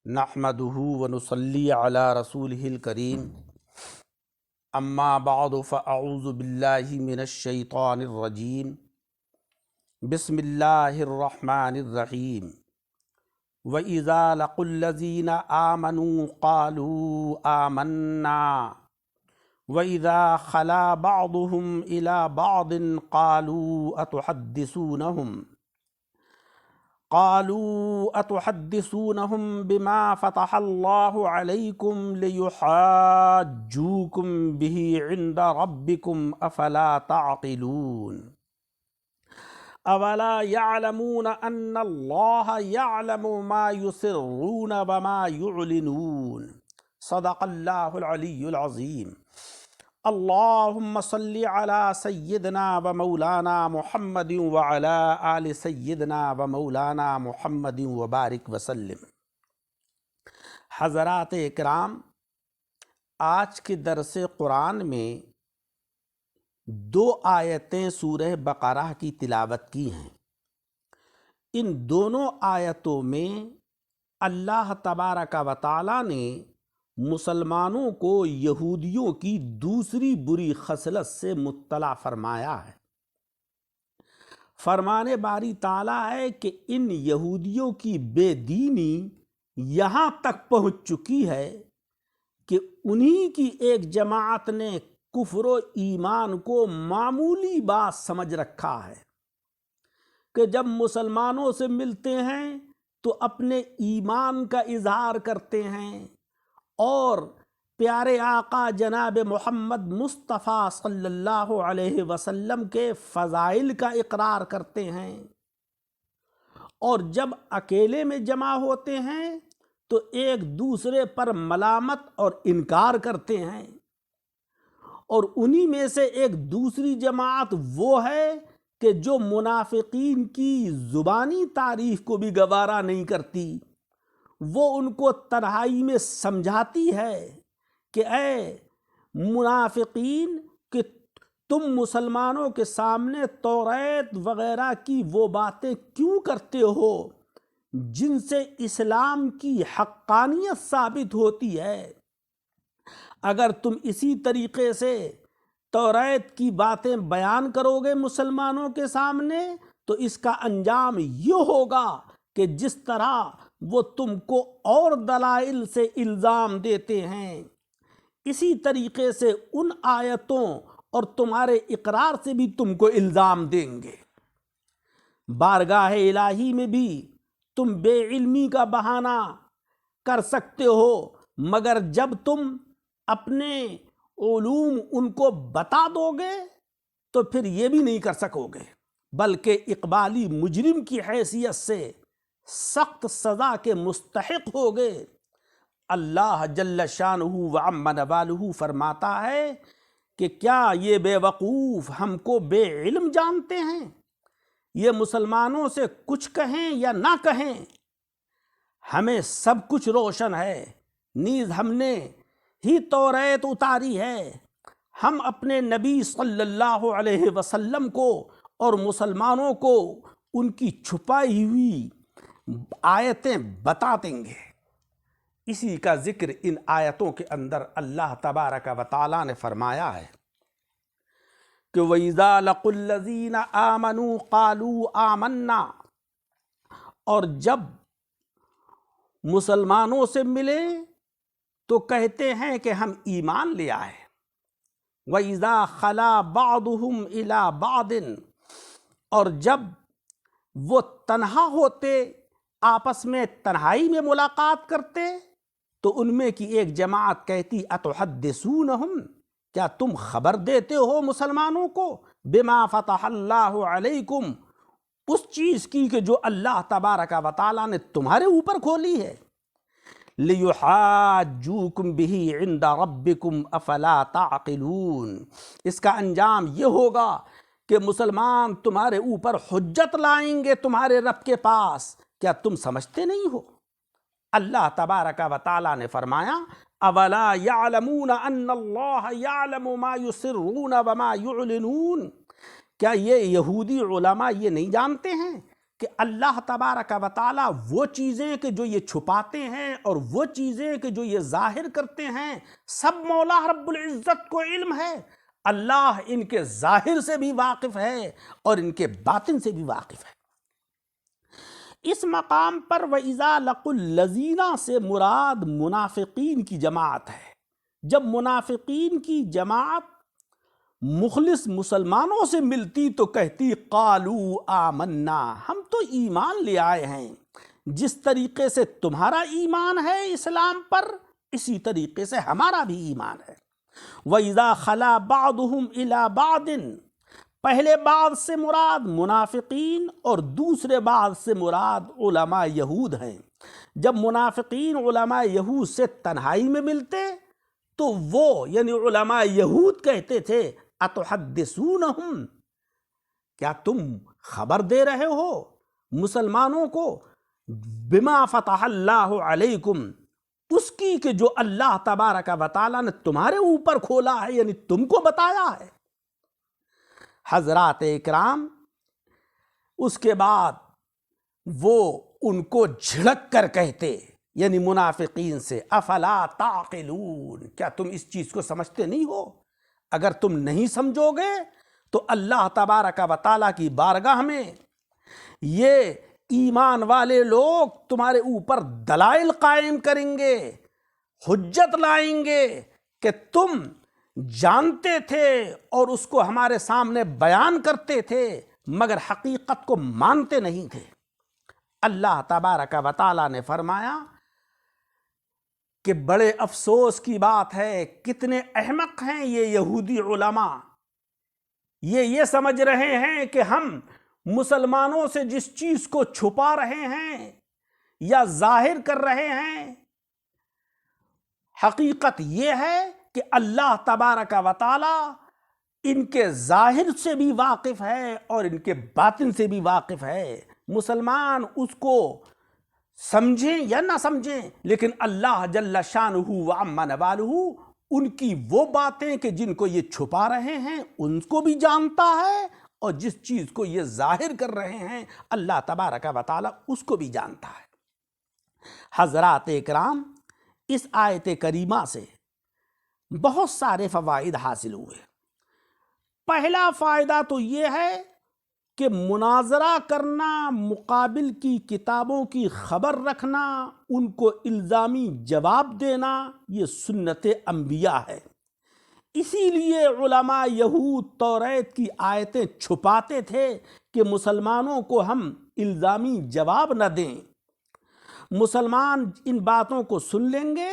نحمده ونصلي على رسوله الكريم اما بعد فاعوذ بالله من الشيطان الرجيم بسم الله الرحمن الرحيم وإذا لقوا الذين آمنوا قالوا آمنا وإذا خلا بعضهم إلى بعض قالوا أتحدثونهم بما فتح الله عليكم ليحاجوكم به عند ربكم أفلا تعقلون أولا يعلمون أن الله يعلم ما يسرون وما يعلنون صدق الله العلي العظيم اللهم صل على سيدنا ومولانا محمد وعلى آل سيدنا ومولانا محمد وبارک وسلم۔ حضرات اکرام، آج کے درس قرآن میں 2 آیتیں سورہ بقرہ کی تلاوت کی ہیں۔ ان دونوں آیتوں میں اللہ تبارک و تعالیٰ نے مسلمانوں کو یہودیوں کی دوسری بری خصلت سے مطلع فرمایا ہے۔ فرمانے باری تعالیٰ ہے کہ ان یہودیوں کی بے دینی یہاں تک پہنچ چکی ہے کہ انہی کی ایک جماعت نے کفر و ایمان کو معمولی بات سمجھ رکھا ہے کہ جب مسلمانوں سے ملتے ہیں تو اپنے ایمان کا اظہار کرتے ہیں اور پیارے آقا جناب محمد مصطفیٰ صلی اللہ علیہ وسلم کے فضائل کا اقرار کرتے ہیں، اور جب اکیلے میں جمع ہوتے ہیں تو ایک دوسرے پر ملامت اور انکار کرتے ہیں۔ اور انہی میں سے ایک دوسری جماعت وہ ہے کہ جو منافقین کی زبانی تعریف کو بھی گوارا نہیں کرتی، وہ ان کو تنہائی میں سمجھاتی ہے کہ اے منافقین، کہ تم مسلمانوں کے سامنے توریت وغیرہ کی وہ باتیں کیوں کرتے ہو جن سے اسلام کی حقانیت ثابت ہوتی ہے؟ اگر تم اسی طریقے سے توریت کی باتیں بیان کرو گے مسلمانوں کے سامنے تو اس کا انجام یہ ہوگا کہ جس طرح وہ تم کو اور دلائل سے الزام دیتے ہیں، اسی طریقے سے ان آیتوں اور تمہارے اقرار سے بھی تم کو الزام دیں گے۔ بارگاہ الہی میں بھی تم بے علمی کا بہانہ کر سکتے ہو، مگر جب تم اپنے علوم ان کو بتا دو گے تو پھر یہ بھی نہیں کر سکو گے، بلکہ اقبالی مجرم کی حیثیت سے سخت سزا کے مستحق ہوگے۔ اللہ جل شانہ وعم نوالہ فرماتا ہے کہ کیا یہ بے وقوف ہم کو بے علم جانتے ہیں؟ یہ مسلمانوں سے کچھ کہیں یا نہ کہیں، ہمیں سب کچھ روشن ہے، نیز ہم نے ہی توریت اتاری ہے۔ ہم اپنے نبی صلی اللہ علیہ وسلم کو اور مسلمانوں کو ان کی چھپائی ہوئی آیتیں بتا دیں گے۔ اسی کا ذکر ان آیتوں کے اندر اللہ تبارک و تعالیٰ نے فرمایا ہے کہ وَإِذَا لَقُوا الَّذِينَ آمَنُوا قَالُوا آمَنَّا، اور جب مسلمانوں سے ملے تو کہتے ہیں کہ ہم ایمان لے آئے۔ وَإِذَا خَلَا بَعْضُهُمْ إِلَى بَعْضٍ، اور جب وہ تنہا ہوتے، آپس میں تنہائی میں ملاقات کرتے، تو ان میں کی ایک جماعت کہتی اتحدثونہم، کیا تم خبر دیتے ہو مسلمانوں کو بما فتح اللہ علیکم، اس چیز کی کہ جو اللہ تبارک و تعالیٰ نے تمہارے اوپر کھولی ہے، لیحاجوکم بہ عند ربکم افلا تعقلون، اس کا انجام یہ ہوگا کہ مسلمان تمہارے اوپر حجت لائیں گے تمہارے رب کے پاس، کیا تم سمجھتے نہیں ہو؟ اللہ تبارک و تعالیٰ نے فرمایا اولا یعلمون ان اللہ یعلم ما یسرون وما یعلنون، کیا یہ یہودی علماء یہ نہیں جانتے ہیں کہ اللہ تبارک و تعالی وہ چیزیں کہ جو یہ چھپاتے ہیں اور وہ چیزیں کہ جو یہ ظاہر کرتے ہیں سب مولا رب العزت کو علم ہے۔ اللہ ان کے ظاہر سے بھی واقف ہے اور ان کے باطن سے بھی واقف ہے۔ اس مقام پر وَإِذَا لَقُوا الَّذِينَ سے مراد منافقین کی جماعت ہے۔ جب منافقین کی جماعت مخلص مسلمانوں سے ملتی تو کہتی قالوا آمنا، ہم تو ایمان لے آئے ہیں، جس طریقے سے تمہارا ایمان ہے اسلام پر اسی طریقے سے ہمارا بھی ایمان ہے۔ وَإِذَا خَلَا بَعْضُهُمْ إِلَى بَعْضٍ، پہلے بعض سے مراد منافقین اور دوسرے بعض سے مراد علماء یہود ہیں۔ جب منافقین علماء یہود سے تنہائی میں ملتے تو وہ یعنی علماء یہود کہتے تھے اتحدثونہم، کیا تم خبر دے رہے ہو مسلمانوں کو بما فتح اللہ علیکم، اس کی کہ جو اللہ تبارک و تعالیٰ نے تمہارے اوپر کھولا ہے، یعنی تم کو بتایا ہے۔ حضرات اکرام اس کے بعد وہ ان کو جھڑک کر کہتے یعنی منافقین سے افلا تعقلون، کیا تم اس چیز کو سمجھتے نہیں ہو؟ اگر تم نہیں سمجھو گے تو اللہ تبارک و تعالیٰ کی بارگاہ میں یہ ایمان والے لوگ تمہارے اوپر دلائل قائم کریں گے، حجت لائیں گے کہ تم جانتے تھے اور اس کو ہمارے سامنے بیان کرتے تھے مگر حقیقت کو مانتے نہیں تھے۔ اللہ تبارک و تعالیٰ نے فرمایا کہ بڑے افسوس کی بات ہے، کتنے احمق ہیں یہ یہودی علماء، یہ سمجھ رہے ہیں کہ ہم مسلمانوں سے جس چیز کو چھپا رہے ہیں یا ظاہر کر رہے ہیں، حقیقت یہ ہے کہ اللہ تبارک و تعالی ان کے ظاہر سے بھی واقف ہے اور ان کے باطن سے بھی واقف ہے۔ مسلمان اس کو سمجھیں یا نہ سمجھیں لیکن اللہ جل شانہ وعم نوالہ ان کی وہ باتیں کہ جن کو یہ چھپا رہے ہیں ان کو بھی جانتا ہے، اور جس چیز کو یہ ظاہر کر رہے ہیں اللہ تبارک و تعالی اس کو بھی جانتا ہے۔ حضرات اکرام اس آیت کریمہ سے بہت سارے فوائد حاصل ہوئے۔ پہلا فائدہ تو یہ ہے کہ مناظرہ کرنا، مقابل کی کتابوں کی خبر رکھنا، ان کو الزامی جواب دینا، یہ سنت انبیاء ہے۔ اسی لیے علماء یہود توریت کی آیتیں چھپاتے تھے کہ مسلمانوں کو ہم الزامی جواب نہ دیں، مسلمان ان باتوں کو سن لیں گے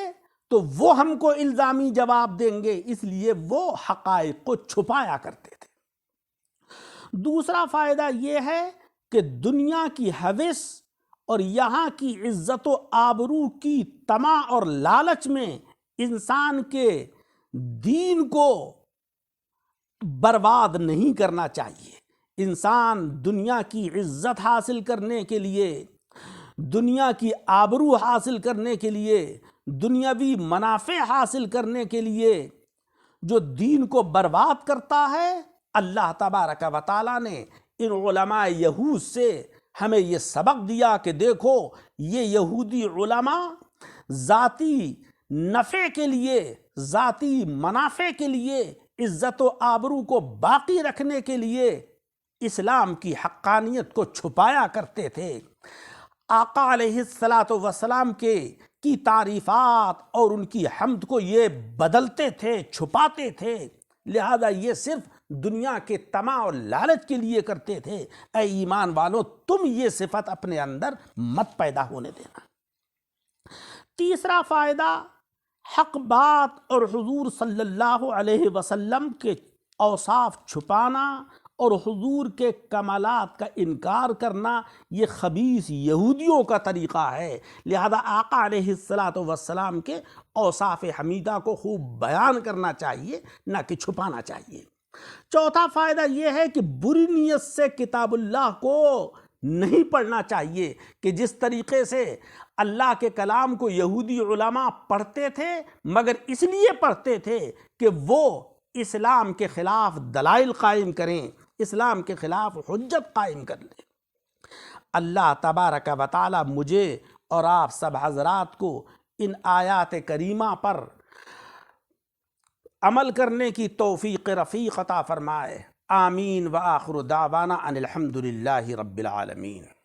تو وہ ہم کو الزامی جواب دیں گے، اس لیے وہ حقائق کو چھپایا کرتے تھے۔ دوسرا فائدہ یہ ہے کہ دنیا کی ہوس اور یہاں کی عزت و آبرو کی طمع اور لالچ میں انسان کے دین کو برباد نہیں کرنا چاہیے۔ انسان دنیا کی عزت حاصل کرنے کے لیے، دنیا کی آبرو حاصل کرنے کے لیے، دنیاوی منافع حاصل کرنے کے لیے جو دین کو برباد کرتا ہے، اللہ تبارک و تعالیٰ نے ان علماء یہود سے ہمیں یہ سبق دیا کہ دیکھو یہ یہودی علماء ذاتی نفع کے لیے، ذاتی منافع کے لیے، عزت و آبرو کو باقی رکھنے کے لیے اسلام کی حقانیت کو چھپایا کرتے تھے۔ آقا علیہ السلام کی تعریفات اور ان کی حمد کو یہ بدلتے تھے، چھپاتے تھے، لہذا یہ صرف دنیا کے طمع اور لالچ کے لیے کرتے تھے۔ اے ایمان والو، تم یہ صفت اپنے اندر مت پیدا ہونے دینا۔ تیسرا فائدہ، حق بات اور حضور صلی اللہ علیہ وسلم کے اوصاف چھپانا اور حضور کے کمالات کا انکار کرنا یہ خبیث یہودیوں کا طریقہ ہے، لہذا آقا علیہ السلام کے اوصاف حمیدہ کو خوب بیان کرنا چاہیے، نہ کہ چھپانا چاہیے۔ چوتھا فائدہ یہ ہے کہ بری نیت سے کتاب اللہ کو نہیں پڑھنا چاہیے، کہ جس طریقے سے اللہ کے کلام کو یہودی علماء پڑھتے تھے مگر اس لیے پڑھتے تھے کہ وہ اسلام کے خلاف دلائل قائم کریں، اسلام کے خلاف حجت قائم کر لیں۔ اللہ تبارک و تعالی مجھے اور آپ سب حضرات کو ان آیات کریمہ پر عمل کرنے کی توفیق رفیق عطا فرمائے۔ آمین وآخر دعوانا ان الحمد للہ رب العالمین۔